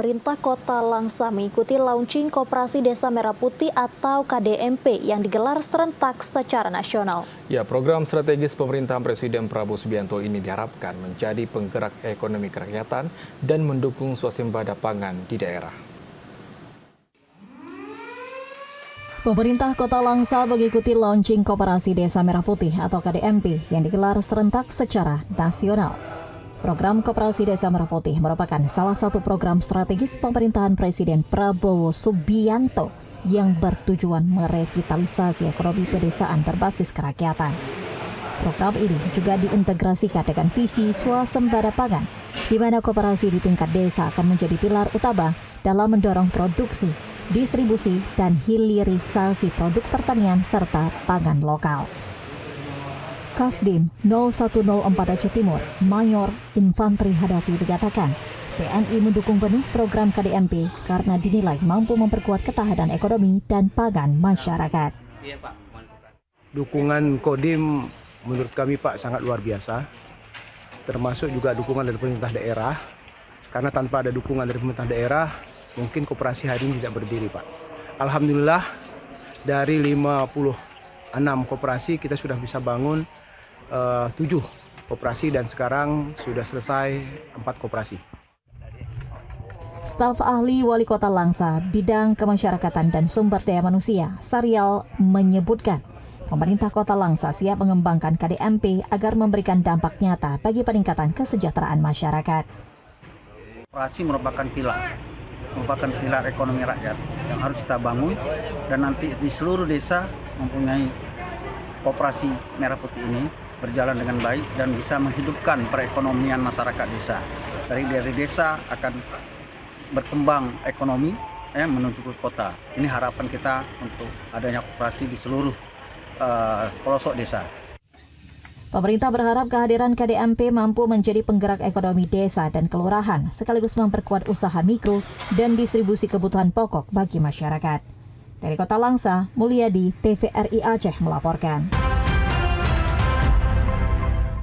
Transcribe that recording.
Pemerintah Kota Langsa mengikuti launching Koperasi Desa Merah Putih atau KDMP yang digelar serentak secara nasional. Ya, program strategis pemerintahan Presiden Prabowo Subianto ini diharapkan menjadi penggerak ekonomi kerakyatan dan mendukung swasembada pangan di daerah. Pemerintah Kota Langsa mengikuti launching Koperasi Desa Merah Putih atau KDMP yang digelar serentak secara nasional. Program Koperasi Desa Merah Putih merupakan salah satu program strategis pemerintahan Presiden Prabowo Subianto yang bertujuan merevitalisasi ekonomi pedesaan berbasis kerakyatan. Program ini juga diintegrasikan dengan visi swasembada pangan, di mana koperasi di tingkat desa akan menjadi pilar utama dalam mendorong produksi, distribusi, dan hilirisasi produk pertanian serta pangan lokal. Kasdim 0104 Aceh Timur, Mayor Infantri Hadafi mengatakan, TNI mendukung penuh program KDMP karena dinilai mampu memperkuat ketahanan ekonomi dan pangan masyarakat. Dukungan Kodim menurut kami Pak sangat luar biasa, termasuk juga dukungan dari pemerintah daerah, karena tanpa ada dukungan dari pemerintah daerah, mungkin koperasi hari ini tidak berdiri Pak. Alhamdulillah dari 56 koperasi kita sudah bisa bangun 7 koperasi dan sekarang sudah selesai 4 koperasi. Staf ahli Wali Kota Langsa, Bidang Kemasyarakatan dan Sumber Daya Manusia, Sarial, menyebutkan pemerintah Kota Langsa siap mengembangkan KDMP agar memberikan dampak nyata bagi peningkatan kesejahteraan masyarakat. Koperasi merupakan pilar ekonomi rakyat yang harus kita bangun, dan nanti di seluruh desa mempunyai Koperasi Merah Putih ini berjalan dengan baik dan bisa menghidupkan perekonomian masyarakat desa. Dari desa akan berkembang ekonomi menuju ke kota. Ini harapan kita untuk adanya koperasi di seluruh pelosok desa. Pemerintah berharap kehadiran KDMP mampu menjadi penggerak ekonomi desa dan kelurahan, sekaligus memperkuat usaha mikro dan distribusi kebutuhan pokok bagi masyarakat. Dari Kota Langsa, Mulyadi, TVRI Aceh melaporkan.